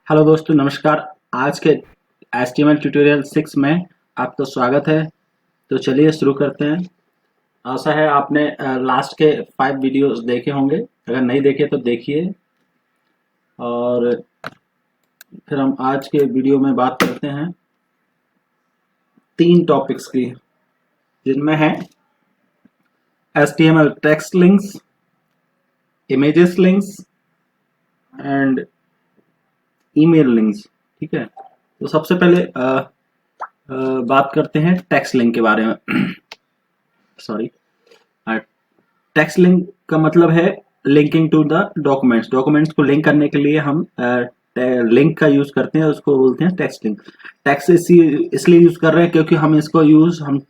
Hello दोस्तों, नमस्कार। आज के HTML ट्यूटोरियल 6 में आपका स्वागत है। तो चलिए शुरू करते हैं। आशा है आपने लास्ट के 5 वीडियोस देखे होंगे। अगर नहीं देखे तो देखिए। और फिर हम आज के वीडियो में बात करते हैं 3 टॉपिक्स की, जिनमें है HTML text links, images links and email links. ठीक है, तो सबसे पहले बात करते हैं टेक्स्ट लिंक के बारे में। सॉरी। टेक्स्ट लिंक का मतलब है linking to the documents. Documents को लिंक करने के लिए हम लिंक का यूज करते हैं, उसको बोलते हैं टेक्स्ट लिंक। टेक्स्ट इसलिए यूज कर रहे हैं क्योंकि हम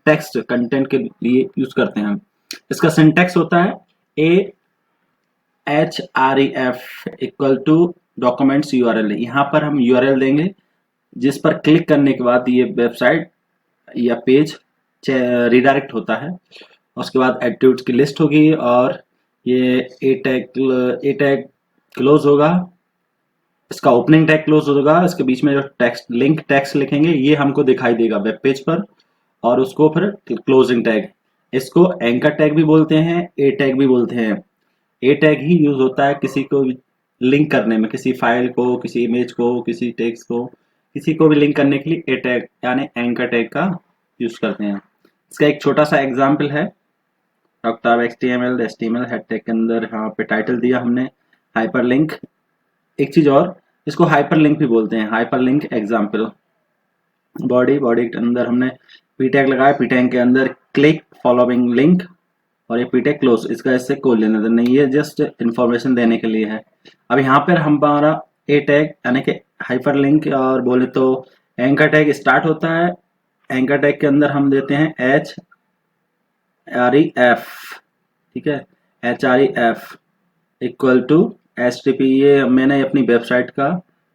टेक्स्ट कंटेंट के लिए यूज करते हैं। इसका सिंटैक्स होता है AHREF equal to documents URL। यहाँ पर हम URL देंगे जिस पर क्लिक करने के बाद ये वेबसाइट या पेज रिडायरेक्ट होता है। उसके बाद एट्रीब्यूट्स की लिस्ट होगी और ये ए टैग क्लोज होगा, इसका ओपनिंग टैग क्लोज होगा। इसके बीच में जो टेक्स्ट लिखेंगे ये हमको दिखाई देगा वेब पेज पर, और उसको फिर क्लोजिंग टैग। इसको एंकर टैग भी बोलते हैं, ए टैग भी बोलते हैं। ए टैग ही यूज होता है किसी को लिंक करने में, किसी फाइल को, किसी इमेज को, किसी टेक्स्ट को, किसी को भी लिंक करने के लिए ए टैग यानी एंकर टैग का यूज करते हैं। इसका एक छोटा सा एग्जाम्पल है ऑक्टाव HTML हेड टैग के अंदर। यहाँ पे टाइटल दिया हमने हाइपरलिंक। एक चीज और, इसको हाइपरलिंक भी बोलते हैं, हाइपरलिंक एग्जाम्पल। बॉडी के अंदर हमने पी टैग लगाया, पी टैग के अंदर क्लिक फॉलोइंग लिंक, और ये पी टैग क्लोज। इसका इससे कोई लेना देना नहीं, ये जस्ट इंफॉर्मेशन देने के लिए है। अब यहाँ पर हमारा ए टैग यानी कि हाइपरलिंक और बोले तो एंकर टैग स्टार्ट होता है। एंकर टैग के अंदर हम देते हैं HREF। ठीक है, HREF इक्वल टू HTTP। ये मैंने अपनी वेबसाइट का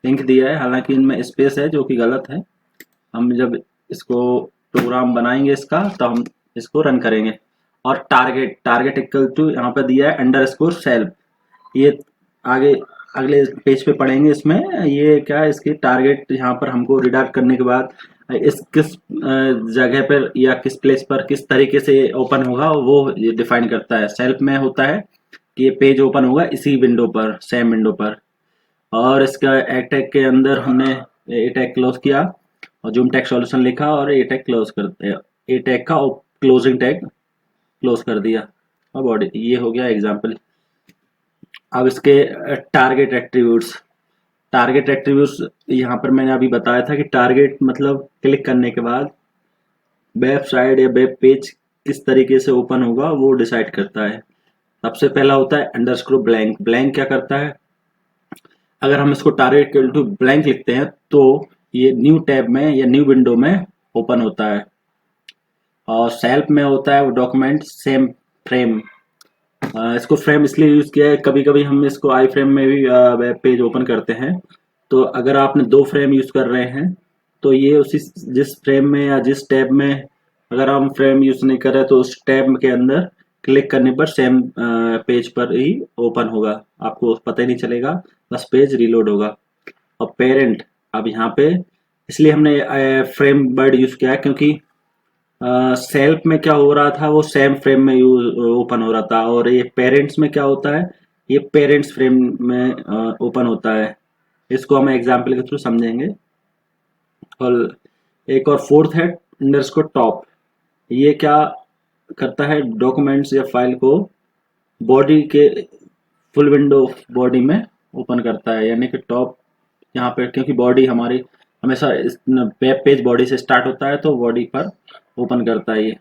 लिंक दिया है, हालांकि इनमें स्पेस है जो कि गलत है। हम जब इसको प्रोग्राम बनाएंगे इसका तो हम इसको रन करेंगे। और टारगेट इक्वल टू यहाँ पे दिया है अंडरस्कोर सेल्फ। ये आगे अगले पेज पे पढ़ेंगे। इसमें ये क्या है, इसकी टारगेट यहाँ पर हमको रिडायरेक्ट करने के बाद इस किस जगह पर या किस प्लेस पर किस तरीके से ओपन होगा वो ये डिफाइन करता है। सेल्फ में होता है कि ये पेज ओपन होगा इसी विंडो पर, सेम विंडो पर। और इसका ए टैग के अंदर हमने ए टैग क्लोज किया और जूम टैग सॉल्यूशन लिखा और ए टैग क्लोज करते, ए टैग का क्लोजिंग टैग क्लोज कर दिया। और बॉडी, ये हो गया एग्जाम्पल। अब इसके टारगेट एट्रीब्यूट्स यहाँ पर मैंने अभी बताया था कि टारगेट मतलब क्लिक करने के बाद वेबसाइट या वेब पेज किस तरीके से ओपन होगा वो डिसाइड करता है। सबसे पहला होता है अंडरस्कोर ब्लैंक। ब्लैंक क्या करता है, अगर हम इसको टारगेट इक्वल टू ब्लैंक लिखते हैं तो ये न्यू टैब में या न्यू विंडो में ओपन होता है। और सेल्फ में होता है वो डॉक्यूमेंट सेम फ्रेम। इसको फ्रेम इसलिए यूज किया है, कभी कभी हम इसको आई फ्रेम में भी वेब पेज ओपन करते हैं। तो अगर आपने 2 फ्रेम यूज कर रहे हैं तो ये उसी जिस फ्रेम में या जिस टैब में अगर हम फ्रेम यूज नहीं कर रहे तो उस टैब के अंदर क्लिक करने पर सेम पेज पर ही ओपन होगा, आपको पता ही नहीं चलेगा, बस पेज रीलोड होगा। और पेरेंट, अब यहाँ पे इसलिए हमने फ्रेम वर्ड यूज किया है क्योंकि सेल्फ में क्या हो रहा था वो सेम फ्रेम में यूज ओपन हो रहा था, और ये पेरेंट्स में क्या होता है, ये पेरेंट्स फ्रेम में ओपन होता है। इसको हम एग्जाम्पल के थ्रू समझेंगे। और एक और फोर्थ है अंडरस्कोर टॉप। ये क्या करता है, डॉक्यूमेंट्स या फाइल को बॉडी के फुल विंडो बॉडी में ओपन करता है, यानी कि टॉप यहाँ पे, क्योंकि बॉडी हमारी हमेशा वेब पेज बॉडी से स्टार्ट होता है तो बॉडी पर ओपन करता है ये।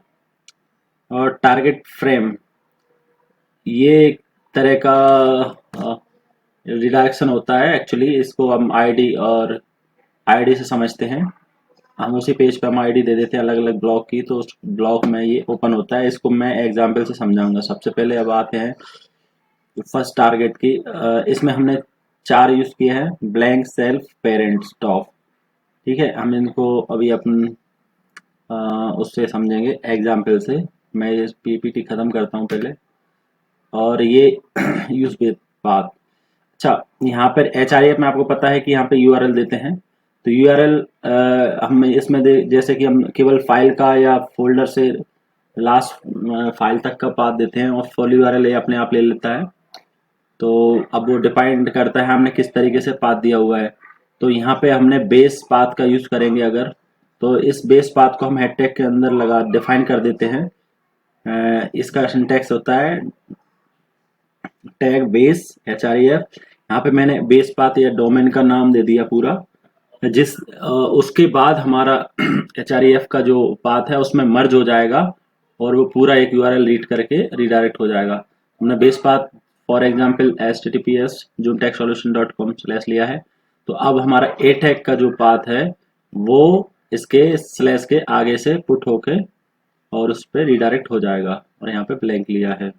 और टारगेट फ्रेम, ये एक तरह का रिडायरेक्शन होता है। एक्चुअली इसको हम आईडी से समझते हैं। हम उसी पेज पे हम आईडी दे देते हैं अलग अलग ब्लॉक की, तो उस ब्लॉक में ये ओपन होता है। इसको मैं एग्जांपल से समझाऊंगा। सबसे पहले अब आते हैं फर्स्ट टारगेट की। इसमें हमने 4 यूज किए हैं, ब्लैंक, सेल्फ, पेरेंट्स, टॉप। ठीक है, हम इनको अभी अपन उससे समझेंगे एग्जाम्पल से। मैं ये पीपीटी खत्म करता हूँ पहले। और ये यूज बात, अच्छा, यहाँ पर HRF में आपको पता है कि यहाँ पे URL देते हैं। तो URL हम इसमें जैसे कि हम केवल फाइल का या फोल्डर से लास्ट फाइल तक का पाथ देते हैं और फुल URL ये अपने आप ले लेता है। तो अब वो डिपेंड करता है हमने किस तरीके से पाथ दिया हुआ है। तो यहाँ पे हमने बेस पाथ का यूज़ करेंगे अगर, तो इस बेस पाथ को हम हेड टैग के अंदर लगा डिफाइन कर देते हैं। इसका सिंटैक्स होता है टैग बेस HREF। यहाँ पे मैंने बेस पाथ या डोमेन का नाम दे दिया पूरा, उसके बाद हमारा HREF का जो पाथ है उसमें मर्ज हो जाएगा और वो पूरा एक URL रीड करके रिडायरेक्ट हो जाएगा। हमने base path for example https://juntagsolution.com/ लिया है। तो अब हमारा ए टैग का जो पाथ है वो इसके स्लैश के आगे से पुट होके और उस पर रिडायरेक्ट हो जाएगा, और यहाँ पे ब्लैंक लिया है।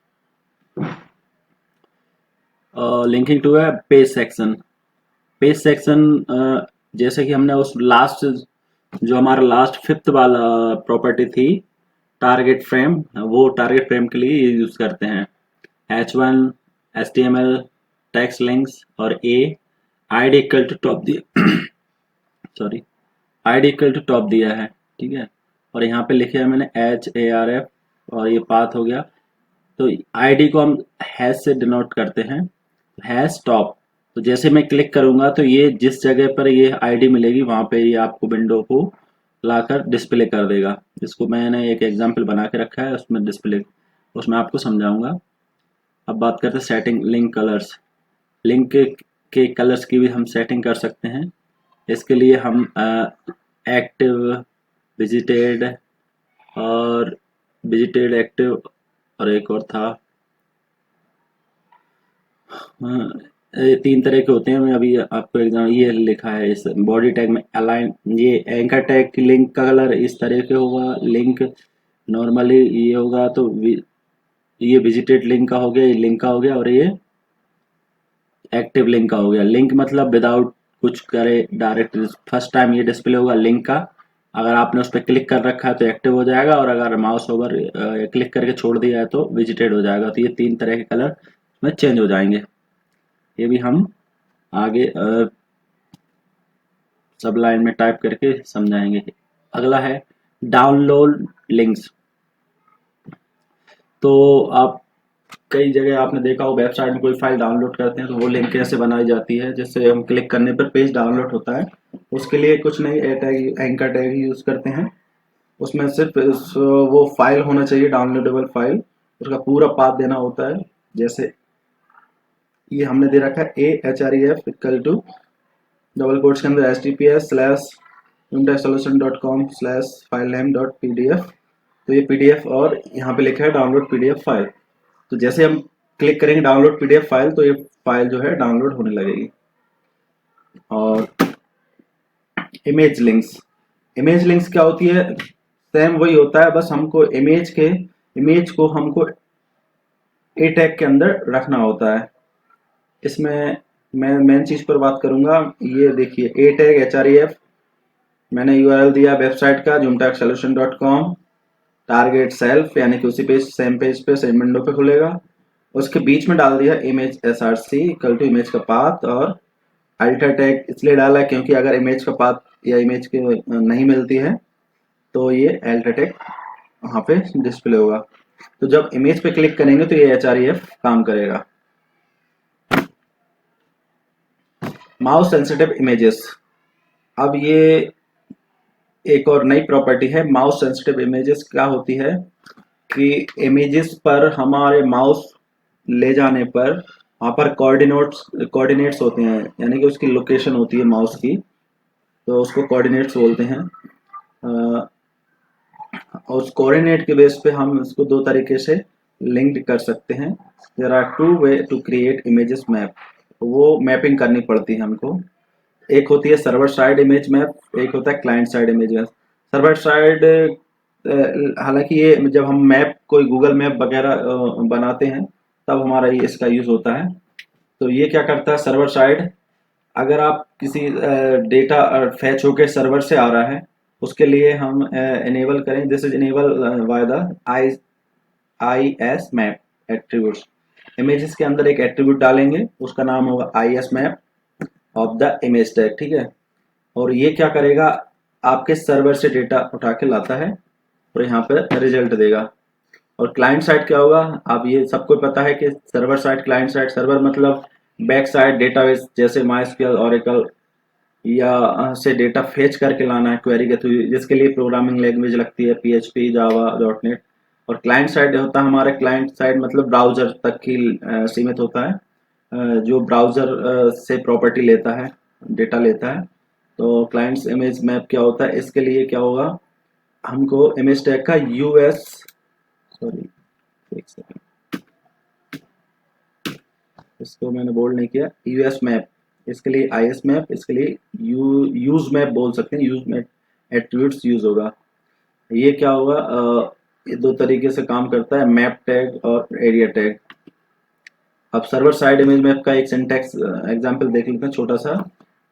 लिंकिंग टू है पेज सेक्शन। पेज सेक्शन जैसे कि हमने उस लास्ट जो हमारा लास्ट फिफ्थ वाला प्रॉपर्टी थी टारगेट फ्रेम, वो टारगेट फ्रेम के लिए यूज करते हैं। H1 HTML टेक्स्ट लिंक्स और id इक्वल टू टॉप दिया sorry id equal to top दिया है, ठीक है। और यहाँ पे लिखे है मैंने HARF और ये पाथ हो गया। तो id को हम हैश से डिनोट करते हैं, हैश टॉप। तो जैसे मैं क्लिक करूंगा तो ये जिस जगह पर ये आईडी मिलेगी वहां पे ये आपको विंडो को लाकर डिस्प्ले कर देगा। जिसको मैंने एक एग्जांपल बना के रखा है उसमें डिस्प्ले, उसमें आपको समझाऊंगा। अब बात करते हैं सेटिंग लिंक कलर्स। लिंक के कलर्स की भी हम सेटिंग कर सकते हैं। इसके लिए हम एक्टिव, विजिटेड और विजिटेड एक्टिव और एक और था, ये 3 तरह के होते हैं। मैं अभी आपको एग्जाम ये लिखा है इस बॉडी टैग में अलाइन, ये एंकर टैग की लिंक का कलर इस तरह के होगा, लिंक नॉर्मली ये होगा। तो ये विजिटेड लिंक का हो गया, ये लिंक का हो गया, और ये एक्टिव लिंक का हो गया। लिंक मतलब विदाउट कुछ करे डायरेक्ट फर्स्ट टाइम ये डिस्प्ले होगा लिंक का। अगर आपने उस पर क्लिक कर रखा है तो एक्टिव हो जाएगा, और अगर माउस ओवर क्लिक करके छोड़ दिया है तो विजिटेड हो जाएगा। तो ये 3 तरह के कलर में चेंज हो जाएंगे। ये भी हम आगे सब लाइन में टाइप करके समझाएंगे। अगला है डाउनलोड लिंक्स। तो आप कई जगह आपने देखा हो वेबसाइट में कोई फाइल डाउनलोड करते हैं तो वो लिंक कैसे बनाई जाती है, जिससे हम क्लिक करने पर पेज डाउनलोड होता है। उसके लिए कुछ नहीं, एंकर टैग यूज करते हैं। उसमें सिर्फ वो फाइल होना चाहिए डाउनलोडेबल फाइल, उसका पूरा पाथ देना होता है। जैसे ये हमने दे रखा है AHREF equal to double quotes के अंदर https://juntagsolution.com/filename.pdf। तो ये PDF और यहाँ पे लिखा है डाउनलोड PDF फाइल। तो जैसे हम क्लिक करेंगे डाउनलोड PDF फाइल तो ये फाइल जो है डाउनलोड होने लगेगी। और इमेज लिंक्स, इमेज लिंक्स क्या होती है? सेम वही होता है, बस हमको इमेज को हमको ए टैग के अंदर रखना होता है। इसमें मैं मेन चीज पर बात करूंगा। ये देखिए ए टैग HREF, मैंने URL दिया वेबसाइट का juntagsolution.com, टारगेट सेल्फ यानी कि उसी पेज सेम पेज पे सेम विंडो पे खुलेगा। उसके बीच में डाल दिया image SRC equal to image का पाथ, और अल्टर टैग इसलिए डाला क्योंकि अगर इमेज का पाथ या इमेज के नहीं मिलती है तो ये अल्टर टैग वहाँ पे डिस्प्ले होगा। तो जब इमेज पे क्लिक करेंगे तो ये HREF काम करेगा। माउस सेंसिटिव इमेजेस, अब ये एक और नई प्रॉपर्टी है। माउस सेंसिटिव इमेजेस क्या होती है कि इमेजेस पर हमारे माउस ले जाने पर वहाँ पर कोऑर्डिनेट्स होते हैं, यानी कि उसकी लोकेशन होती है माउस की, तो उसको कोऑर्डिनेट्स बोलते हैं। और उस कोऑर्डिनेट के बेस पे हम इसको 2 तरीके से लिंक्ड कर सकते हैं। There are 2 way to create images map. वो मैपिंग करनी पड़ती है हमको। एक होती है सर्वर साइड इमेज मैप, एक होता है client side image map. Server side हालांकि ये जब हम मैप कोई गूगल मैप वगैरह बनाते हैं तब हमारा ये इसका यूज होता है। तो ये क्या करता है सर्वर साइड, अगर आप किसी डेटा फैच होके सर्वर से आ रहा है उसके लिए हम इनेबल करें, this is enable by the IS map attributes. Images के अंदर एक एट्रीब्यूट डालेंगे, उसका नाम होगा IS map of the image tag, ठीक है। और ये क्या करेगा, आपके सर्वर से डेटा उठा के लाता है और यहाँ पे रिजल्ट देगा। और क्लाइंट साइड क्या होगा, आप ये सबको पता है कि server side, client side. Server मतलब बैक साइड डेटाबेस, जैसे MySQL, Oracle या से डेटा फेच करके लाना है क्वेरी के थ्रू, जिसके लिए प्रोग्रामिंग लैंग्वेज लगती है PHP, जावा, .NET। और क्लाइंट साइड होता है हमारा, क्लाइंट साइड मतलब ब्राउजर तक ही सीमित होता है, जो ब्राउजर से प्रॉपर्टी लेता है, डेटा लेता है। तो क्लाइंट्स इमेज मैप क्या होता है, इसके लिए क्या होगा, हमको इमेज टैग का US, सॉरी एक सेकंड, इसको मैंने बोल्ड नहीं किया, US मैप, इसके लिए IS मैप, इसके लिए यूज मैप बोल सकते हैं, यूज मैप एट्रीब्यूट्स यूज होगा। ये क्या होगा, ये दो तरीके से काम करता है, मैप टैग और एरिया टैग। अब सर्वर साइड इमेज मैप का एक सिंटैक्स एग्जांपल देख लेते हैं छोटा सा।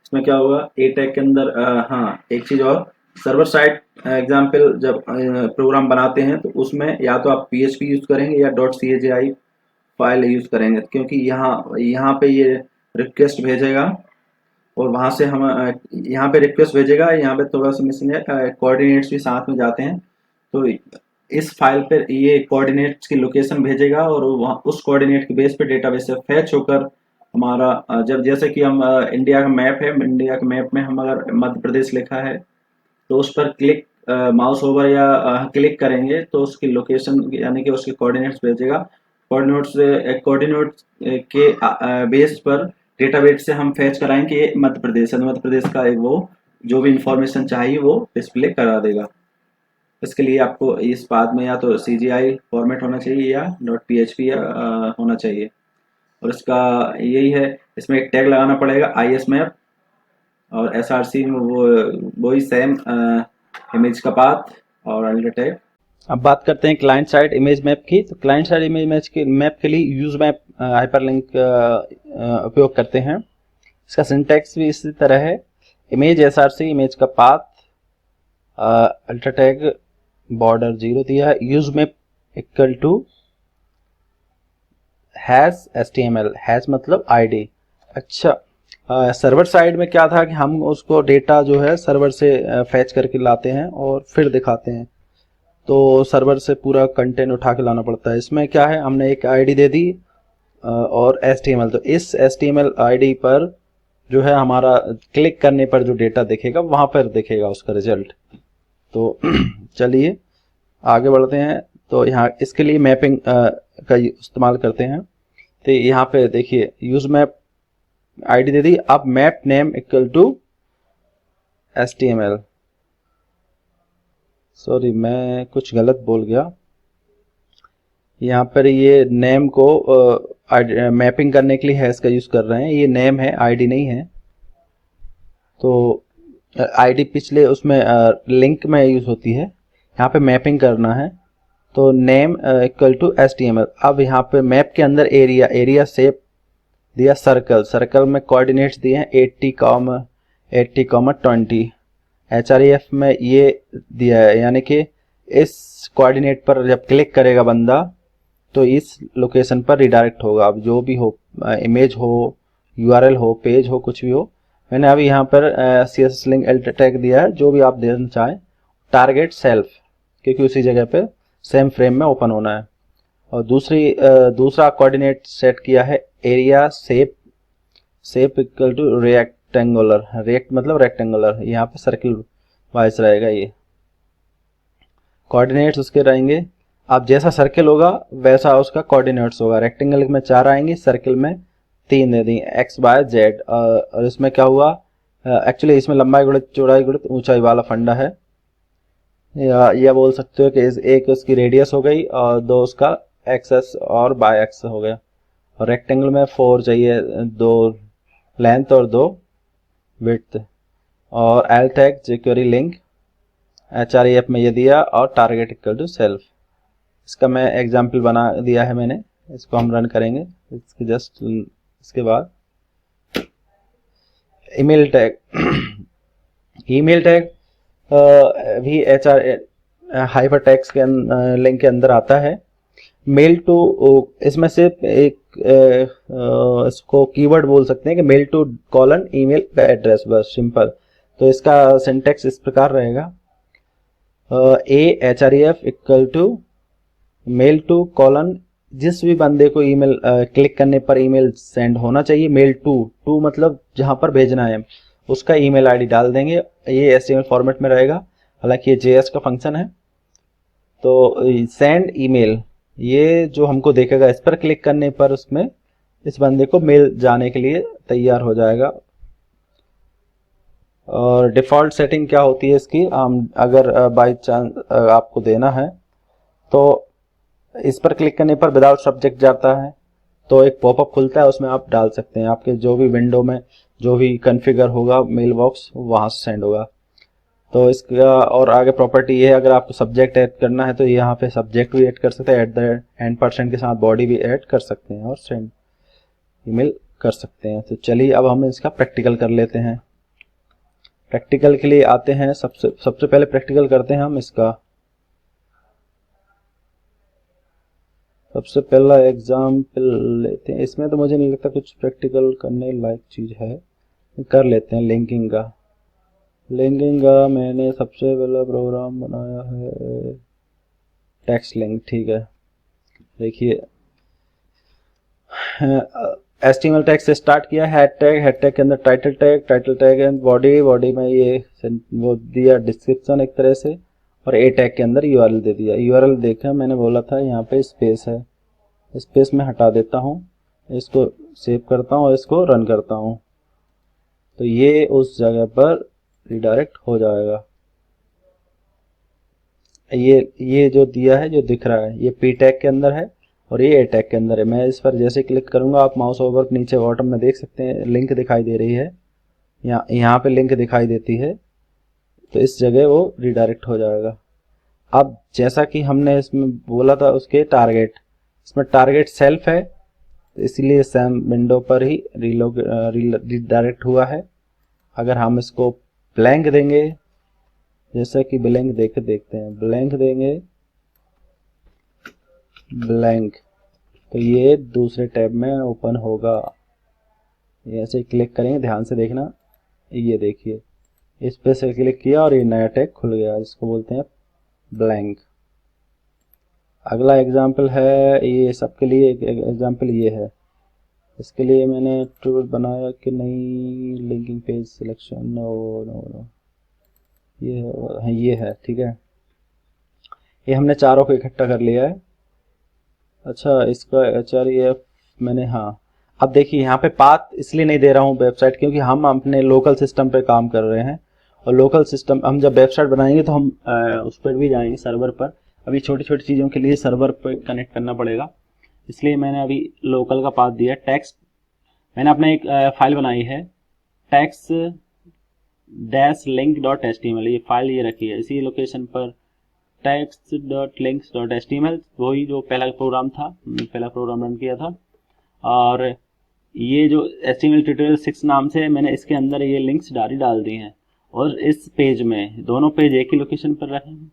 इसमें क्या होगा, ए टैग के अंदर हाँ एक चीज और, सर्वर साइड एग्जांपल जब प्रोग्राम बनाते हैं तो उसमें या तो आप PHP यूज करेंगे या .cagi फाइल यूज करेंगे, क्योंकि यहाँ यहाँ पे ये रिक्वेस्ट भेजेगा और वहां से हम यहाँ पे रिक्वेस्ट भेजेगा, यहाँ पे थोड़ा सा मिसिंग है, कोऑर्डिनेट्स भी साथ में जाते हैं। तो इस फाइल पर ये कोऑर्डिनेट्स की लोकेशन भेजेगा और वहाँ उस कोऑर्डिनेट के बेस पे डेटाबेस से फैच होकर हमारा जब जैसे कि हम इंडिया का मैप है, इंडिया के मैप में हम अगर मध्य प्रदेश लिखा है तो उस पर क्लिक माउस ओवर या क्लिक करेंगे तो उसकी लोकेशन यानी कि उसके कोऑर्डिनेट्स भेजेगा। कोऑर्डिनेट्स के बेस पर डेटाबेस से हम फैच कराएंगे ये मध्य प्रदेश है, मध्य प्रदेश का एक वो जो भी इंफॉर्मेशन चाहिए वो डिस्प्ले करा देगा। इसके लिए आपको इस बाद में या तो CGI फॉर्मेट होना चाहिए या .php होना चाहिए। और इसका यही है, इसमें एक टैग लगाना पड़ेगा IS मैप, और SRC में वो वही सेम इमेज का पाथ और अल्टर टैग। अब बात करते हैं क्लाइंट साइड इमेज मैप की। तो क्लाइंट साइड इमेज के मैप के लिए यूज मैप हाइपरलिंक उपयोग करते हैं। इसका सिंटैक्स भी इसी तरह है, इमेज SRC, इमेज का पाथ, अल्टर टैग, बॉर्डर 0 दिया है, use map equal to #HTML, hash मतलब ID। अच्छा, सर्वर साइड में क्या था कि हम उसको डेटा जो है सर्वर से फैच करके लाते हैं और फिर दिखाते हैं, तो सर्वर से पूरा कंटेंट उठा के लाना पड़ता है। इसमें क्या है, हमने एक ID दे दी और HTML, तो इस HTML ID पर जो है हमारा क्लिक करने पर जो डेटा दिखेगा वहां पर दिखेगा उसका रिजल्ट। तो चलिए आगे बढ़ते हैं। तो यहाँ इसके लिए मैपिंग का इस्तेमाल करते हैं। तो यहाँ पे देखिए यूज मैप ID दे दी, अब map name equal to HTML, sorry मैं कुछ गलत बोल गया। यहाँ पर ये नेम को मैपिंग करने के लिए हैश का यूज कर रहे हैं, ये नेम है ID नहीं है। तो ID पिछले उसमें लिंक में यूज होती है, यहाँ पे मैपिंग करना है तो नेम इक्वल टू HTML। अब यहाँ पे मैप के अंदर एरिया शेप दिया, सर्कल में कोऑर्डिनेट्स दिए हैं 80,20। HREF में ये दिया है, यानी कि इस कोऑर्डिनेट पर जब क्लिक करेगा बंदा तो इस लोकेशन पर रिडायरेक्ट होगा। अब जो भी हो, इमेज हो, URL हो, पेज हो, कुछ भी हो। मैंने अभी यहाँ पर CSS लिंक अल्टर टैग दिया है, जो भी आप देना चाहें। टारगेट सेल्फ, क्योंकि उसी जगह पे सेम फ्रेम में ओपन होना है। और दूसरा कोऑर्डिनेट सेट किया है area shape equal to rectangular, rect मतलब रेक्टेंगुलर, यहाँ पे सर्किल वाइज रहेगा। ये कोऑर्डिनेट्स उसके रहेंगे, अब जैसा सर्किल होगा वैसा उसका कोऑर्डिनेट्स होगा। रेक्टेंगल में 4 आएंगे, सर्किल में 3 दे दी, X, Y, Z। और इसमें क्या हुआ, एक्चुअली इसमें लंबाई गुणित चौड़ाई गुणित ऊंचाई वाला फंडा है, या यह बोल सकते हो कि एक उसकी रेडियस हो गई और 2 उसका एक्सेस और बाय एक्स हो गया। और रेक्टेंगल में 4 चाहिए, 2 लेंथ और 2 विड्थ। और L tag jQuery link HREF में ये दिया, और टारगेट इक्वल टू सेल्फ। इसका मैं एग्जाम्पल बना दिया है मैंने, इसको हम रन करेंगे इसके जस्ट इसके बाद। ईमेल टैग ईमेल टैग भी HR हाइपरटेक्स्ट के लिंक के अंदर आता है। मेल टू, इसमें से एक इसको कीवर्ड बोल सकते हैं कि mail to colon email address, बस सिंपल। तो इसका सिंटेक्स इस प्रकार रहेगा, AHREF equal to mail to colon, जिस भी बंदे को ईमेल क्लिक करने पर ईमेल सेंड होना चाहिए, मेल टू मतलब जहां पर भेजना है उसका ईमेल आईडी डाल देंगे। ये HTML फॉर्मेट में रहेगा, हालांकि ये JS का फंक्शन है। तो सेंड ईमेल, ये जो हमको देखेगा इस पर क्लिक करने पर उसमें इस बंदे को मेल जाने के लिए तैयार हो जाएगा। और डिफ़ॉल्ट सेटिंग क्या होती है इसकी, हम अगर बाई चांस आपको देना है तो इस पर क्लिक करने पर विदाउट सब्जेक्ट जाता है, तो एक पॉपअप खुलता है, उसमें आप डाल सकते हैं आपके जो भी विंडो में जो भी कॉन्फ़िगर होगा मेल बॉक्स वहां से सेंड होगा। तो इसका और आगे प्रॉपर्टी ये है, अगर आपको सब्जेक्ट ऐड करना है तो यहाँ पे सब्जेक्ट भी ऐड कर सकते हैं, @% के साथ बॉडी भी ऐड कर सकते हैं और सेंड ईमेल कर सकते हैं। तो चलिए अब हम इसका प्रैक्टिकल कर लेते हैं। प्रैक्टिकल के लिए आते हैं, सबसे पहले प्रैक्टिकल करते हैं हम इसका। सबसे पहला एग्जाम्पल लेते हैं, इसमें तो मुझे नहीं लगता कुछ प्रैक्टिकल करने लायक चीज है, कर लेते हैं लिंकिंग का। लिंकिंग का मैंने सबसे पहला प्रोग्राम बनाया है टेक्स्ट लिंक, ठीक है। देखिए HTML टैग से स्टार्ट किया, हेड टैग के अंदर टाइटल टैग एंड बॉडी में ये वो दिया डिस्क्रिप्शन एक तरह से, और ए टैग के अंदर URL दे दिया। URL देखा मैंने बोला था यहाँ पे स्पेस है, स्पेस में हटा देता हूँ, इसको सेव करता हूँ और इसको रन करता हूँ, तो ये उस जगह पर रिडायरेक्ट हो जाएगा। ये जो दिया है, जो दिख रहा है, ये P टैग के अंदर है और ये A टैग के अंदर है। मैं इस पर जैसे क्लिक करूंगा, आप माउस ओवर नीचे बॉटम में देख सकते हैं लिंक दिखाई दे रही है, यहाँ पे लिंक दिखाई देती है, तो इस जगह वो रिडायरेक्ट हो जाएगा। अब जैसा कि हमने इसमें बोला था उसके टारगेट, इसमें टारगेट सेल्फ है, तो इसलिए सेम विंडो पर ही रिडायरेक्ट हुआ है। अगर हम इसको ब्लैंक देंगे, जैसा कि ब्लैंक देखते हैं, ब्लैंक देंगे ब्लैंक, तो ये दूसरे टैब में ओपन होगा। ऐसे क्लिक करेंगे, ध्यान से देखना, ये देखिए इस पे से क्लिक किया और ये नया टैग खुल गया, इसको बोलते हैं ब्लैंक। अगला एग्जाम्पल है, ये सबके लिए एग्जाम्पल ये है, इसके लिए मैंने टूल बनाया कि नहीं, लिंकिंग पेज सिलेक्शन, नो ये है, ठीक है। ये हमने चारों को इकट्ठा कर लिया है। अच्छा, इसका HREF मैंने, हाँ, अब देखिए यहाँ पे पाथ इसलिए नहीं दे रहा हूँ वेबसाइट, क्योंकि हम अपने लोकल सिस्टम पे काम कर रहे हैं, और लोकल सिस्टम हम जब वेबसाइट बनाएंगे तो हम उस पर भी जाएंगे सर्वर पर। अभी छोटी छोटी चीज़ों के लिए सर्वर पर कनेक्ट करना पड़ेगा, इसलिए मैंने अभी लोकल का पाथ दिया। टेक्स्ट मैंने अपने एक फाइल बनाई है, text-link.html, ये फाइल ये रखी है इसी लोकेशन पर, text.links.html, वही जो पहला प्रोग्राम था, पहला प्रोग्राम रन किया था। और ये जो HTML ट्यूटोरियल 6 नाम से मैंने इसके अंदर ये लिंक्स डाल दी हैं, और इस पेज में दोनों पेज एक ही लोकेशन पर रखे हैं,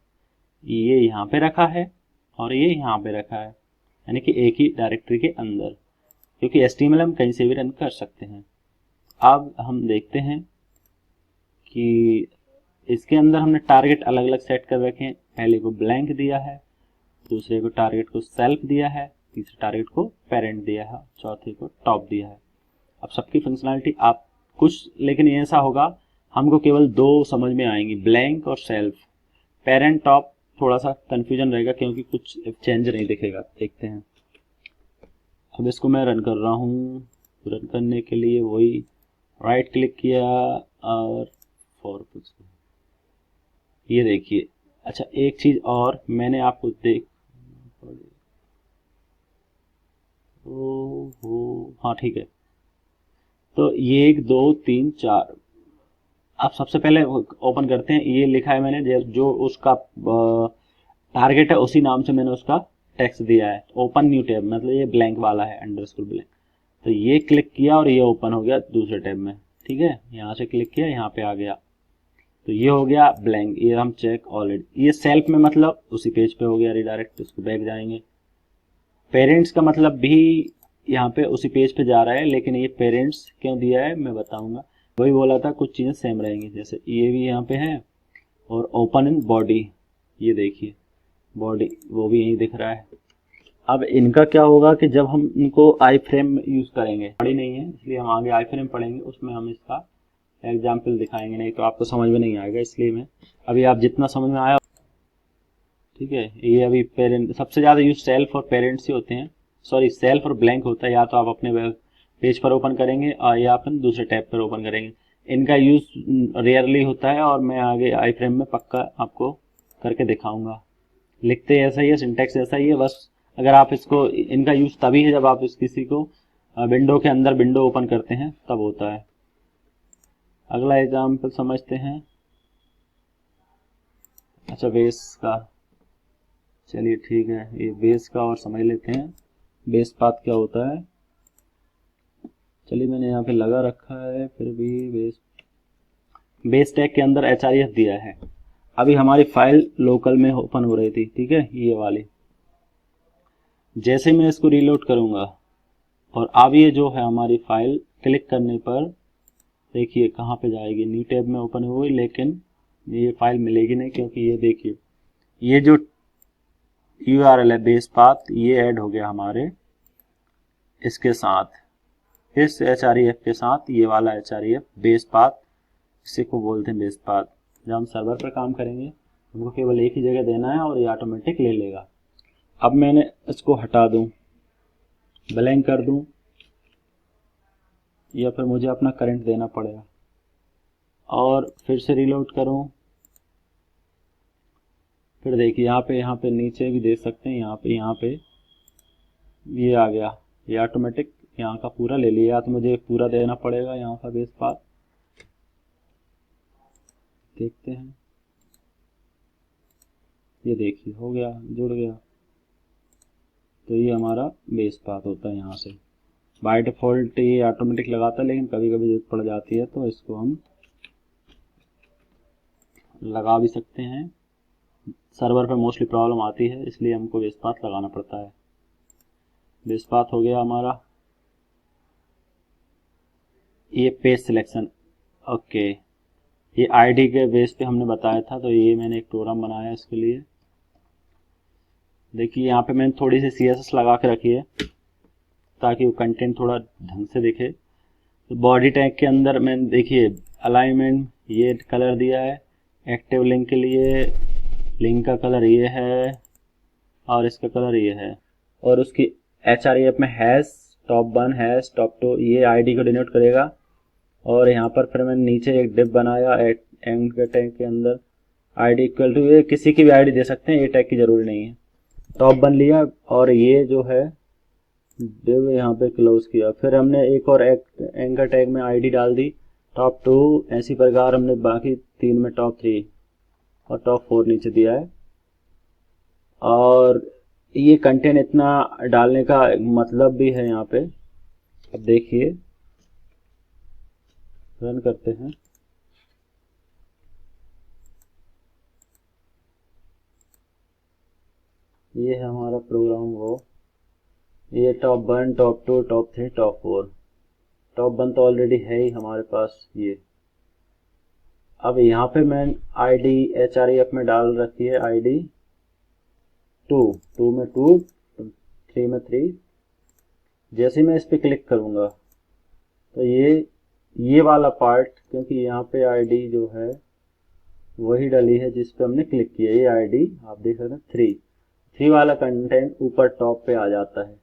ये यहाँ पे रखा है और ये यहाँ पे रखा है, यानी कि एक ही डायरेक्टरी के अंदर, क्योंकि HTML हम कहीं से भी रन कर सकते हैं। अब हम देखते हैं कि इसके अंदर हमने टारगेट अलग अलग सेट कर रखे हैं, पहले को ब्लैंक दिया है, दूसरे को टारगेट को सेल्फ दिया है, तीसरे टारगेट को पेरेंट दिया है, चौथे को टॉप दिया है। अब सबकी फंक्शनैलिटी आप कुछ, लेकिन ये ऐसा होगा हमको केवल दो समझ में आएंगी, ब्लैंक और सेल्फ। पेरेंट टॉप थोड़ा सा कंफ्यूजन रहेगा क्योंकि कुछ चेंज नहीं दिखेगा। देखते हैं, अब इसको मैं रन कर रहा हूँ। रन करने के लिए वही राइट क्लिक किया और फॉरवर्ड, ये देखिए। अच्छा, एक चीज और मैंने आपको हाँ ठीक है, तो ये 1 2 3 4, अब सबसे पहले ओपन करते हैं। ये लिखा है मैंने जो उसका टारगेट है उसी नाम से मैंने उसका टेक्स्ट दिया है, ओपन न्यू टैब, मतलब ये ब्लैंक वाला है, अंडरस्कोर ब्लैंक। तो ये क्लिक किया और ये ओपन हो गया दूसरे टैब में, ठीक है। यहाँ से क्लिक किया, यहाँ पे आ गया, तो ये हो गया ब्लैंक। ये हम चेक ऑलरेडी, ये सेल्फ में मतलब उसी पेज पे हो गया रिडायरेक्ट, इसको बैक जाएंगे, पेरेंट्स का मतलब भी यहाँ पे उसी पेज पे जा रहा है, लेकिन ये पेरेंट्स क्यों दिया है मैं बताऊंगा। वही बोला था कुछ चीज़ें सेम रहेंगी, जैसे ये भी यहाँ पे है और ओपन इन बॉडी, ये देखिए बॉडी वो भी यही दिख रहा है। अब इनका क्या होगा कि जब हम इनको आई फ्रेम यूज़ करेंगे, बॉडी नहीं है इसलिए हम आगे आई फ्रेम पढ़ेंगे, उसमें हम इसका एग्जाम्पल दिखाएंगे, नहीं तो आपको समझ में नहीं आएगा। इसलिए मैं अभी आप जितना समझ में आया, ठीक है। ये अभी पेरेंट सबसे ज़्यादा यूज सेल्फ और पेरेंट्स ही होते हैं, सॉरी सेल्फ और ब्लैंक होता है, या तो आप अपने वेब पेज पर ओपन करेंगे और या अपन दूसरे टैब पर ओपन करेंगे। इनका यूज रेयरली होता है और मैं आगे आई फ्रेम में पक्का आपको करके दिखाऊंगा। लिखते ऐसा ही है, सिंटैक्स ऐसा ही है, बस अगर आप इसको, इनका यूज तभी है जब आप इस किसी को विंडो के अंदर विंडो ओपन करते हैं तब होता है। अगला एग्जाम्पल समझते हैं। अच्छा बेस का, चलिए ठीक है, ये बेस का और समझ लेते हैं बेस पाथ क्या होता है। चलिए मैंने यहाँ पे लगा रखा है, फिर भी बेस टैग के अंदर HREF दिया है। अभी हमारी फाइल लोकल में ओपन हो रही थी, ठीक है, ये वाली। जैसे मैं इसको रीलोड करूंगा और अब ये जो है हमारी फाइल क्लिक करने पर देखिए कहाँ पे जाएगी, न्यू टैब में ओपन हुई, लेकिन ये फाइल मिलेगी नहीं, क्योंकि ये देखिए ये जो URL है बेस पाथ, ये ऐड हो गया हमारे इसके साथ, इस HREF के साथ, ये वाला HREF बेस पाथ, इसी को बोलते हैं बेस पाथ। जब हम सर्वर पर काम करेंगे हमको केवल एक ही जगह देना है और ये ऑटोमेटिक ले लेगा। अब मैंने इसको हटा दूं, ब्लैंक कर दूं, या फिर मुझे अपना करंट देना पड़ेगा और फिर से रीलोड करूं, फिर देखिए यहाँ पे नीचे भी देख सकते हैं, यहाँ पे ये आ गया, ये ऑटोमेटिक यहाँ का पूरा ले लिया। तो मुझे पूरा देना पड़ेगा यहाँ का बेस पाथ, देखते हैं, ये देखिए हो गया, जुड़ गया। तो ये हमारा बेस पाथ होता है। यहाँ से बाय डिफॉल्ट ये ऑटोमेटिक लगाता है, लेकिन कभी कभी जरूरत पड़ जाती है तो इसको हम लगा भी सकते हैं। सर्वर पे मोस्टली प्रॉब्लम आती है, इसलिए हमको बेस पाथ लगाना पड़ता है। बेस पाथ हो गया हमारा। ये पेज सिलेक्शन, ओके, ये आईडी के बेस पे हमने बताया था, तो ये मैंने एक प्रोग्राम बनाया इसके लिए। देखिए यहाँ पे मैंने थोड़ी सी CSS लगा के रखी है ताकि वो कंटेंट थोड़ा ढंग से दिखे। तो बॉडी टैग के अंदर मैंने देखिए अलाइनमेंट ये कलर दिया है, एक्टिव लिंक के लिए लिंक का कलर ये है और इसका कलर ये है, और उसकी HREF में हैश टॉप 1 हैश टॉप 2 ये आईडी को डिनोट करेगा। और यहाँ पर फिर मैंने नीचे एक डिव बनाया एंड के टैग के अंदर आईडी इक्वल टू, ये किसी की भी आईडी दे सकते हैं, ये टैग की जरूरी नहीं है। टॉप 1 लिया और ये जो है डिव यहाँ पे क्लोज किया। फिर हमने एक और एंकर टैग में आईडी डाल दी टॉप 2, ऐसी प्रकार हमने बाकी 3 में टॉप 3 और टॉप 4 नीचे दिया है। और ये कंटेंट इतना डालने का मतलब भी है यहाँ पे। अब देखिए रन करते हैं, ये है हमारा प्रोग्राम। वो ये top 1 top 2 top 3 top 4, top 1 तो ऑलरेडी है ही हमारे पास ये। अब यहाँ पे मैं आईडी HREF में डाल रखी है आईडी 2 में 2 3 में 3। जैसे मैं इस पे क्लिक करूँगा तो ये वाला पार्ट, क्योंकि यहाँ पे आईडी जो है वही डली है जिस पे हमने क्लिक किया, ये आईडी आप देख सकते हैं 3 वाला कंटेंट ऊपर टॉप पे आ जाता है,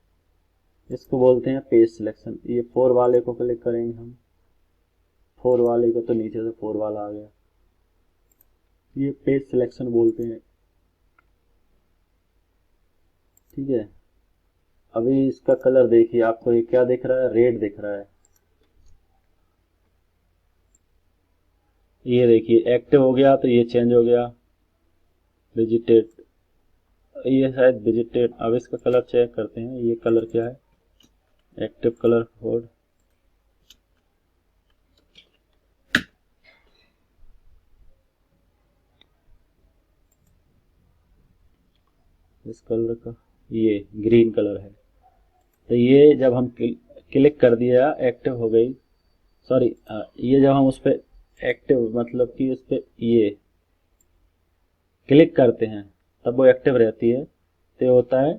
इसको बोलते हैं पेज सिलेक्शन। ये 4 वाले को क्लिक करेंगे हम, 4 वाले को, तो नीचे से 4 वाला आ गया, ये पेज सिलेक्शन बोलते हैं, ठीक है। अभी इसका कलर देखिए, आपको ये क्या दिख रहा है, रेड दिख रहा है। ये देखिए एक्टिव हो गया तो ये चेंज हो गया, विजिटेड, ये शायद विजिटेड। अब इसका कलर चेक करते हैं, ये कलर क्या है, एक्टिव कलर कोड, इस कलर का ये ग्रीन कलर है। तो ये जब हम क्लिक कर दिया एक्टिव हो गई, सॉरी ये जब हम उस पर एक्टिव मतलब कि उस पर ये क्लिक करते हैं तब वो एक्टिव रहती है, तो होता है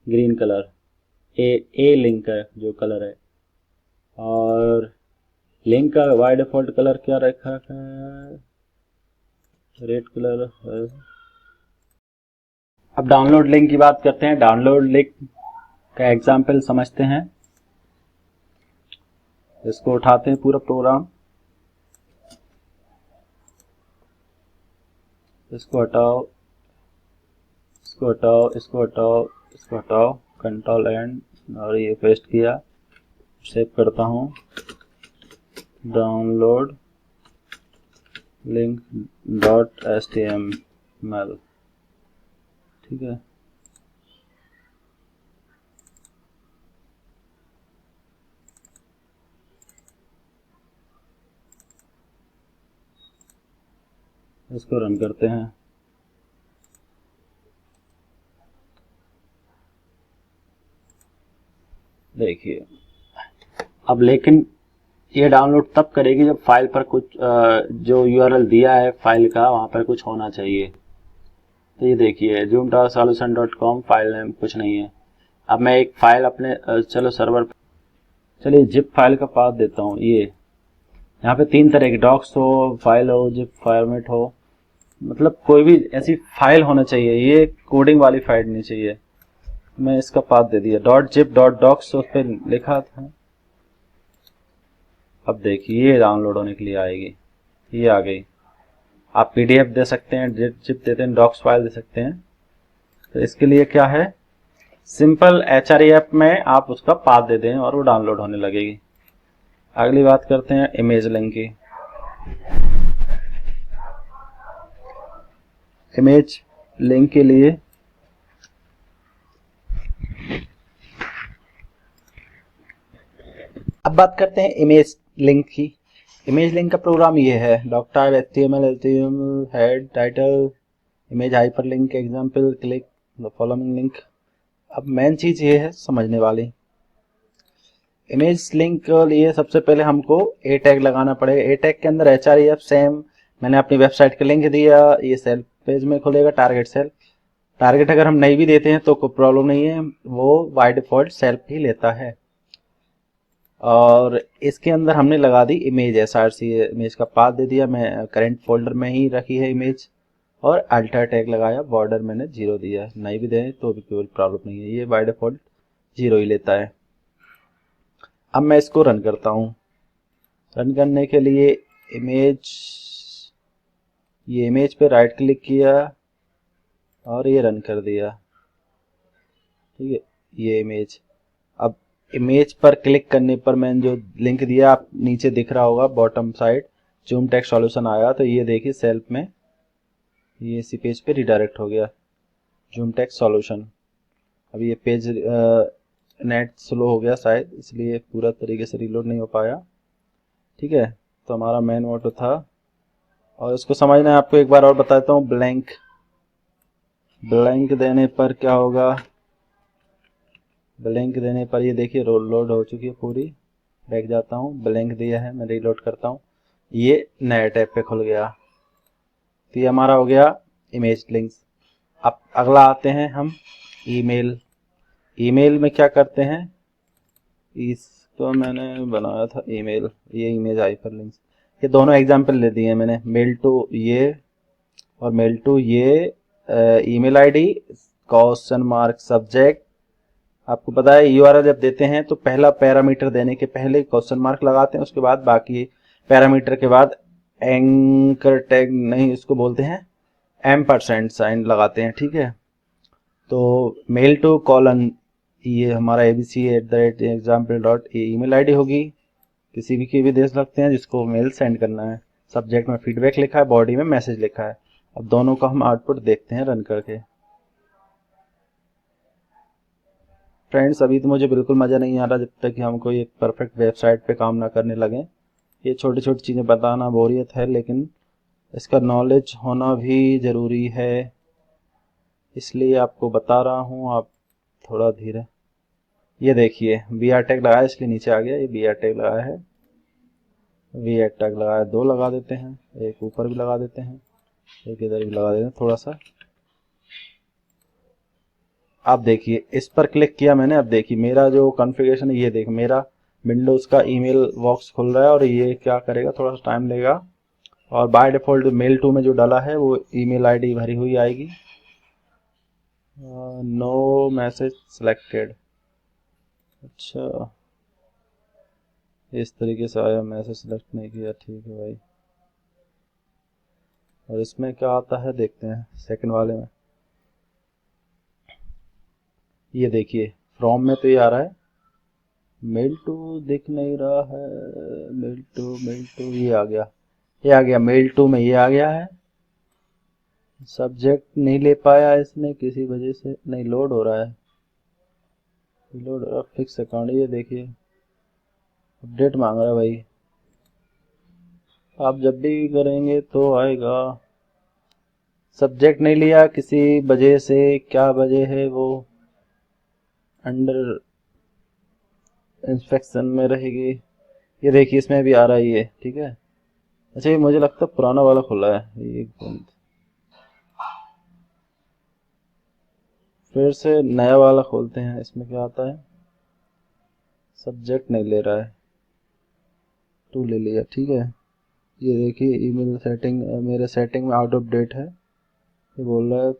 ग्रीन कलर। ए लिंक का जो कलर है, और लिंक का बाय डिफॉल्ट कलर क्या रखा है, रेड कलर है। अब डाउनलोड लिंक की बात करते हैं। डाउनलोड लिंक का एग्जाम्पल समझते हैं। इसको उठाते हैं पूरा प्रोग्राम, इसको हटाओ, इसको हटाओ, इसको हटाओ, इसको हटाओ, कंट्रोल एंड, और ये पेस्ट किया। सेव करता हूँ, डाउनलोड लिंक .html, ठीक है। इसको रन करते हैं। देखिए अब लेकिन ये डाउनलोड तब करेगी जब फाइल पर कुछ जो यूआरएल दिया है फाइल का वहाँ पर कुछ होना चाहिए। तो ये देखिए zoom.solution.com फाइल नेम कुछ नहीं है। अब मैं एक फाइल अपने चलो सर्वर, चलिए जिप फाइल का पाथ देता हूँ। ये यहाँ पे 3 तरह की डॉक्स हो, फाइल हो, जिप फॉर्मेट हो, मतलब कोई भी ऐसी फाइल होना चाहिए, ये कोडिंग वाली फाइल नहीं चाहिए। मैं इसका पाथ दे दिया .zip.docs, उस पर लिखा था। अब देखिए ये डाउनलोड होने के लिए आएगी, ये आ गई। आप पीडीएफ दे सकते हैं, जिप देते हैं, डॉक्स फाइल दे सकते हैं। तो इसके लिए क्या है, सिंपल HREF में आप उसका पाथ दे दें और वो डाउनलोड होने लगेगी। अगली बात करते हैं इमेज लिंक की। इमेज लिंक के लिए अब बात करते हैं इमेज लिंक की। इमेज लिंक का प्रोग्राम ये है, doctype, HTML head, title, image hyperlink, example, click the following link. अब मेन चीज ये है समझने वाली। इमेज लिंक के लिए सबसे पहले हमको ए टैग लगाना पड़ेगा। ए टैग के अंदर HREF सेम मैंने अपनी वेबसाइट का लिंक दिया, ये सेल्फ पेज में खुलेगा, टारगेट सेल्फ। टारगेट अगर हम नहीं भी देते हैं तो कोई प्रॉब्लम नहीं है, वो बाय डिफॉल्ट सेल्फ ही लेता है। और इसके अंदर हमने लगा दी इमेज SRC, इमेज का पाथ दे दिया, मैं करंट फोल्डर में ही रखी है इमेज, और अल्टर टैग लगाया, बॉर्डर मैंने 0 दिया। नहीं भी दें तो भी कोई प्रॉब्लम नहीं है, ये बाय डिफॉल्ट 0 ही लेता है। अब मैं इसको रन करता हूँ। रन करने के लिए इमेज, ये इमेज पे राइट क्लिक किया और ये रन कर दिया, ठीक है, ये इमेज। अब इमेज पर क्लिक करने पर मैंने जो लिंक दिया, आप नीचे दिख रहा होगा bottom side, zoom text solution आया, तो ये देखिए सेल्फ में ये इसी पेज पे रिडायरेक्ट हो गया, जूम टेक्स्ट सॉल्यूशन। अब ये पेज नेट स्लो हो गया शायद, इसलिए पूरा तरीके से रीलोड नहीं हो पाया, ठीक है। तो हमारा मेन मोटो था, और इसको समझना है आपको एक बार और बता देता हूँ। ब्लैंक देने पर क्या होगा, ब्लैंक देने पर ये देखिए लोड हो चुकी है पूरी। बैक जाता हूँ, ब्लैंक दिया है, मैं रीलोड करता हूँ, ये नए टैब पे खुल गया। तो ये हमारा हो गया इमेज लिंक्स। अब अगला आते हैं हम ईमेल। ईमेल में क्या करते हैं, इसको मैंने बनाया था ईमेल, ये इमेज हाइपरलिंक्स, ये दोनों एग्जांपल ले दिए मैंने, मेल टू ये और मेल टू ये, email ID, question mark subject. आपको पता है यूआरएल जब देते हैं तो पहला पैरामीटर देने के पहले क्वेश्चन मार्क लगाते हैं, उसके बाद बाकी पैरामीटर के बाद एंकर टैग नहीं, इसको बोलते हैं एम्परसेंड साइन लगाते हैं, ठीक है। तो मेल टू कॉलन, ये हमारा abc@example. ये ईमेल आईडी होगी, किसी भी की भी दे सकते हैं जिसको मेल सेंड करना है। सब्जेक्ट में फीडबैक लिखा है, बॉडी में मैसेज लिखा है। अब दोनों का हम आउटपुट देखते हैं रन करके। फ्रेंड्स अभी तो मुझे बिल्कुल मज़ा नहीं आ रहा जब तक कि हम कोई एक परफेक्ट वेबसाइट पे काम ना करने लगे। ये छोटी छोटी चीज़ें बताना बोरियत है, लेकिन इसका नॉलेज होना भी ज़रूरी है। इसलिए आपको बता रहा हूँ, आप थोड़ा धीरे। ये देखिए वी आर टैग लगाया इसलिए नीचे आ गया, ये वी आर टैग लगाया है, वी आर टैग लगाया, 2 लगा देते हैं, एक ऊपर भी लगा देते हैं, एक इधर भी लगा देते हैं थोड़ा सा। आप देखिए इस पर क्लिक किया मैंने, अब देखिए मेरा जो कॉन्फ़िगरेशन है, ये देख मेरा विंडोज़ का ईमेल बॉक्स खुल रहा है और ये क्या करेगा, थोड़ा सा टाइम लेगा। और बाय डिफ़ॉल्ट मेल टू में जो डाला है वो ईमेल आईडी भरी हुई आएगी। नो मैसेज सिलेक्टेड, अच्छा इस तरीके से आया, मैसेज सिलेक्ट नहीं किया, ठीक है भाई। और इसमें क्या आता है देखते हैं सेकंड वाले में। ये देखिए फ्रॉम में तो ये आ रहा है, मेल टू दिख नहीं रहा है, मेल टू ये आ गया, ये आ गया मेल टू में, ये आ गया है। सब्जेक्ट नहीं ले पाया इसने किसी वजह से, नहीं लोड हो रहा है, लोड फिक्स अकाउंट, ये देखिए अपडेट मांग रहा है भाई। आप जब भी करेंगे तो आएगा। सब्जेक्ट नहीं लिया किसी वजह से, क्या वजह है वो अंडर इंस्पेक्शन में रहेगी। ये देखिए इसमें भी आ रहा है ये, ठीक है। अच्छा ये मुझे लगता है पुराना वाला खुला है, ये फिर से नया वाला खोलते हैं, इसमें क्या आता है, सब्जेक्ट नहीं ले रहा है, टू ले लिया, ठीक है। ये देखिए ईमेल सेटिंग, मेरे सेटिंग में आउट ऑफ डेट है, ये बोल रहा है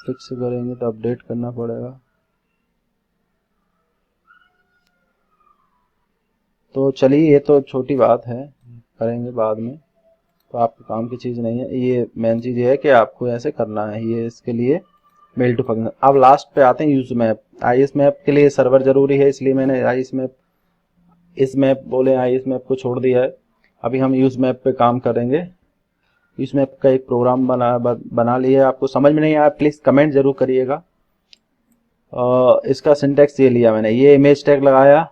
फिक्स करेंगे तो अपडेट करना पड़ेगा। तो चलिए ये तो छोटी बात है, करेंगे बाद में, तो आपके काम की चीज़ नहीं है। ये मेन चीज़ ये है कि आपको ऐसे करना है, ये इसके लिए मेल टू फंक्शन। अब लास्ट पे आते हैं यूज मैप। आईएस मैप के लिए सर्वर जरूरी है, इसलिए मैंने आईएस मैप, इस मैप बोले आईएस मैप को छोड़ दिया है। अभी हम यूज मैप पे काम करेंगे। यूज मैप का एक प्रोग्राम बना लिया, आपको समझ में नहीं आया प्लीज कमेंट जरूर करिएगा। इसका सिंटेक्स ये लिया मैंने, ये इमेज टैग लगाया,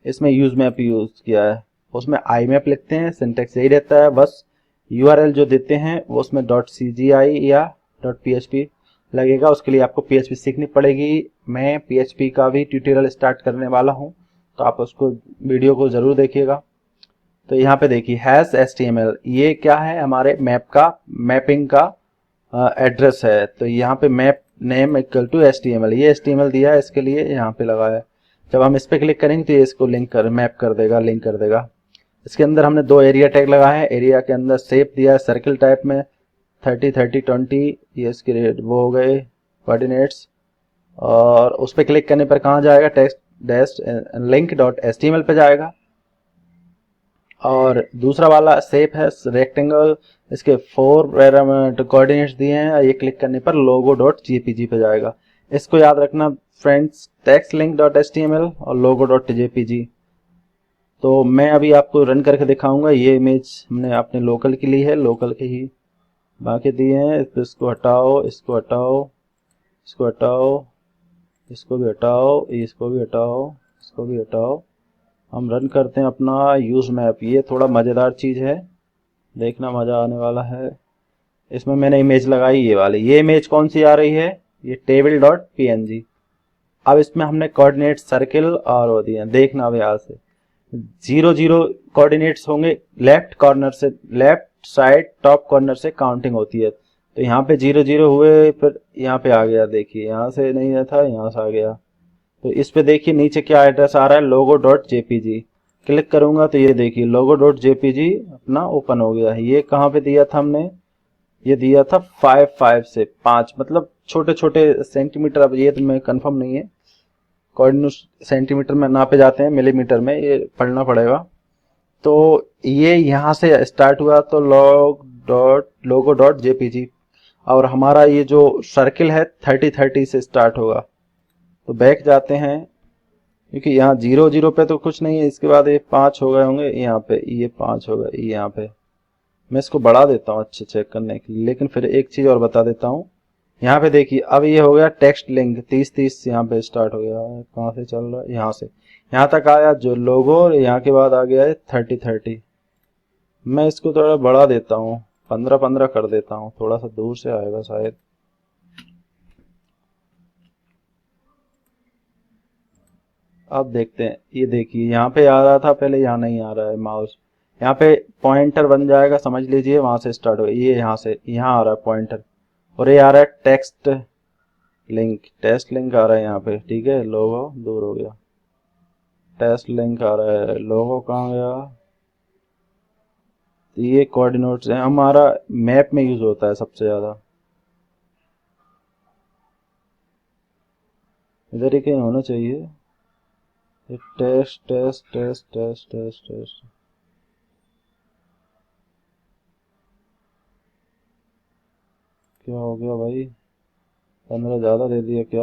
इसमें यूज मैप यूज किया है, उसमें आई मैप लिखते हैं, सिंटेक्स यही रहता है, बस यूआरएल जो देते हैं वो उसमें .cgi या .php लगेगा। उसके लिए आपको PHP सीखनी पड़ेगी। मैं PHP का भी ट्यूटोरियल स्टार्ट करने वाला हूं, तो आप उसको वीडियो को जरूर देखिएगा। तो यहाँ पे देखिए हैश HTML, ये क्या है, हमारे मैप का, मैपिंग का एड्रेस है। तो यहाँ पे map name equal to HTML, ये HTML दिया है, इसके लिए यहाँ पे लगा है। जब हम इस पे क्लिक करेंगे तो ये इसको मैप कर देगा, लिंक कर देगा। इसके अंदर हमने 2 एरिया टैग लगाए हैं। एरिया के अंदर शेप दिया है सर्किल टाइप में 30 30 20, ये इसके रेट वो हो गए कोऑर्डिनेट्स। और उस पर क्लिक करने पर कहाँ जाएगा, टेक्स्ट डैश लिंक .html पे जाएगा। और दूसरा वाला शेप है रेक्टेंगल, इसके 4 पैरामीटर कोऑर्डिनेट्स दिए हैं, ये क्लिक करने पर logo.jpg पे जाएगा। इसको याद रखना फ्रेंड्स, टेक्स्ट लिंक .html और logo.jpg। तो मैं अभी आपको रन करके दिखाऊंगा। ये इमेज हमने अपने लोकल के लिए है, लोकल के ही बाकी दिए हैं। इसको हटाओ, इसको हटाओ, इसको हटाओ, इसको भी हटाओ, इसको भी हटाओ, इसको भी हटाओ। हम रन करते हैं अपना यूज मैप। ये थोड़ा मज़ेदार चीज़ है, देखना मज़ा आने वाला है। इसमें मैंने इमेज लगाई ये वाली, ये इमेज कौन सी आ रही है, ये table.png। अब इसमें हमने कोऑर्डिनेट सर्किल और वो दिए, देखना अब यहाँ से 0 0 कोऑर्डिनेट्स होंगे, लेफ्ट कॉर्नर से, लेफ्ट साइड टॉप कॉर्नर से काउंटिंग होती है। तो यहाँ पे 0 0 हुए, फिर यहाँ पे आ गया, देखिए यहाँ से नहीं था, यहाँ से आ गया। तो इस पे देखिए नीचे क्या एड्रेस आ रहा है, logo.jpg। क्लिक करूंगा तो ये देखिए logo.jpg अपना ओपन हो गया है। ये कहाँ पे दिया था हमने, ये दिया था 5 से 5, मतलब छोटे छोटे सेंटीमीटर। अब ये तो मैं कंफर्म नहीं है, कोऑर्डिनेट सेंटीमीटर में नापे जाते हैं, मिलीमीटर में, ये पढ़ना पड़ेगा। तो ये यहाँ से स्टार्ट हुआ, तो logo.jpg, और हमारा ये जो सर्किल है 30 30 से स्टार्ट होगा। तो बैक जाते हैं, क्योंकि यहाँ 0 0 पे तो कुछ नहीं है, इसके बाद ये 5 हो गए होंगे, यहाँ पे ये 5 हो गए, यहाँ पे मैं इसको बढ़ा देता हूँ अच्छे चेक करने के लिए। लेकिन फिर एक चीज और बता देता हूँ, यहाँ पे देखिए अब ये हो गया टेक्स्ट लिंक 30 30, यहाँ पे स्टार्ट हो गया है, कहाँ से चल रहा है, यहाँ से यहाँ तक आया जो लोगो, और यहाँ के बाद आ गया है 30 30। मैं इसको थोड़ा बढ़ा देता हूँ, 15 15 कर देता हूँ, थोड़ा सा दूर से आएगा शायद। अब देखते हैं, ये देखिए यहाँ पे आ रहा था पहले, यहाँ नहीं आ रहा है माउस। यहाँ पे पॉइंटर बन जाएगा, समझ लीजिए वहां से स्टार्ट हो, ये यहाँ से यहाँ आ रहा है पॉइंटर, और ये आ रहा है टेस्ट लिंक आ रहा है यहाँ पे, ठीक है। लोगो दूर हो गया, टेस्ट लिंक आ रहा है, लोगो कहाँ गया, ये कोऑर्डिनेट्स है, हमारा मैप में यूज होता है सबसे ज्यादा, इधर ही कहीं होना चाहिए। Test test test test test test, क्या हो गया भाई, 15 ज्यादा दे दिया क्या?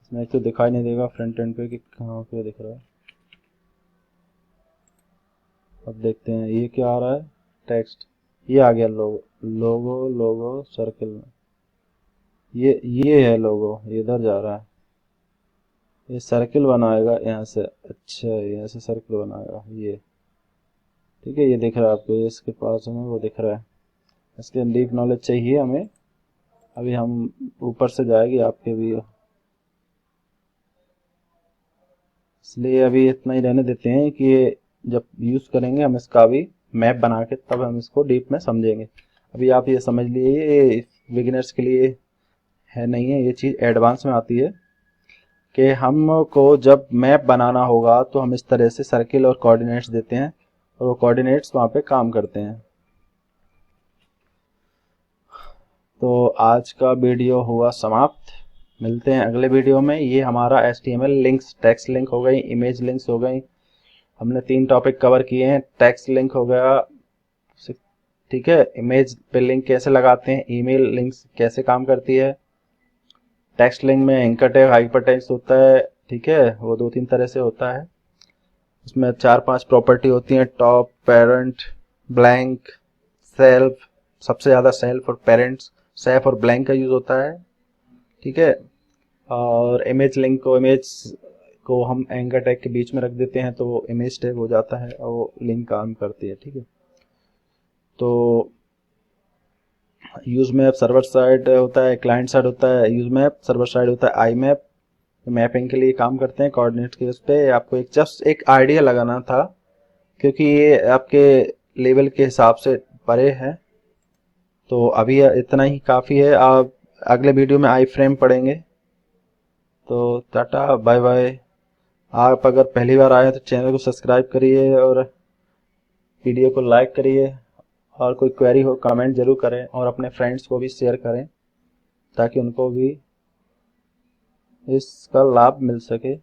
इसमें एक तो दिखाई नहीं देगा फ्रंट एंड पे कि कहाँ पे दिख रहा है। अब देखते हैं ये क्या आ रहा है, टेक्स्ट, ये आ गया लोगो, लोगो सर्कल में, ये है लोगो, ये इधर जा रहा है, ये सर्कल बनाएगा यहाँ से, अच्छा यहाँ से सर्कल बनाएगा ये, ठीक है। ये दिख रहा है आपको, ये इसके पास हमें वो दिख रहा है, इसके डीप नॉलेज चाहिए हमें, अभी हम ऊपर से जाएगी आपके भी, इसलिए अभी इतना ही रहने देते हैं कि ये जब यूज करेंगे हम इसका भी मैप बना के, तब हम इसको डीप में समझेंगे। अभी आप ये समझ लिए, ये बिगिनर्स के लिए है नहीं है, ये चीज़ एडवांस में आती है कि हमको जब मैप बनाना होगा तो हम इस तरह से सर्किल और कोऑर्डिनेट्स देते हैं, और वो कोऑर्डिनेट्स वहाँ पे काम करते हैं। तो आज का वीडियो हुआ समाप्त, मिलते हैं अगले वीडियो में। ये हमारा HTML लिंक्स, टेक्स्ट लिंक हो गई, इमेज लिंक्स हो गई, हमने 3 टॉपिक कवर किए हैं। टेक्स्ट लिंक हो गया, ठीक है, इमेज पे लिंक कैसे लगाते हैं, ईमेल लिंक्स कैसे काम करती है, टेक्स्ट लिंक में एंकर टैग, हाइपर टेक्स्ट होता है, ठीक है, वो 2-3 तरह से होता है। उसमें 4-5 प्रॉपर्टी होती हैं, टॉप, पेरेंट, ब्लैंक, सेल्फ, सबसे ज़्यादा सेल्फ और पेरेंट्स, सेल्फ और ब्लैंक का यूज़ होता है, ठीक है। और इमेज लिंक को हम एंकर टैग के बीच में रख देते हैं तो वो इमेज टैग हो जाता है और वो लिंक काम करती है, ठीक है। तो यूज मैप सर्वर साइड होता है, क्लाइंट साइड होता है यूज मैप, सर्वर साइड होता है आई मैप, मैपिंग के लिए काम करते हैं कोऑर्डिनेट के उस पे। आपको एक जस्ट एक आइडिया लगाना था क्योंकि ये आपके लेवल के हिसाब से परे है, तो अभी इतना ही काफ़ी है। आप अगले वीडियो में आई फ्रेम पढ़ेंगे। तो टाटा बाय बाय। आप अगर पहली बार आए तो चैनल को सब्सक्राइब करिए और वीडियो को लाइक करिए, और कोई क्वेरी हो कमेंट जरूर करें, और अपने फ्रेंड्स को भी शेयर करें ताकि उनको भी इसका लाभ मिल सके।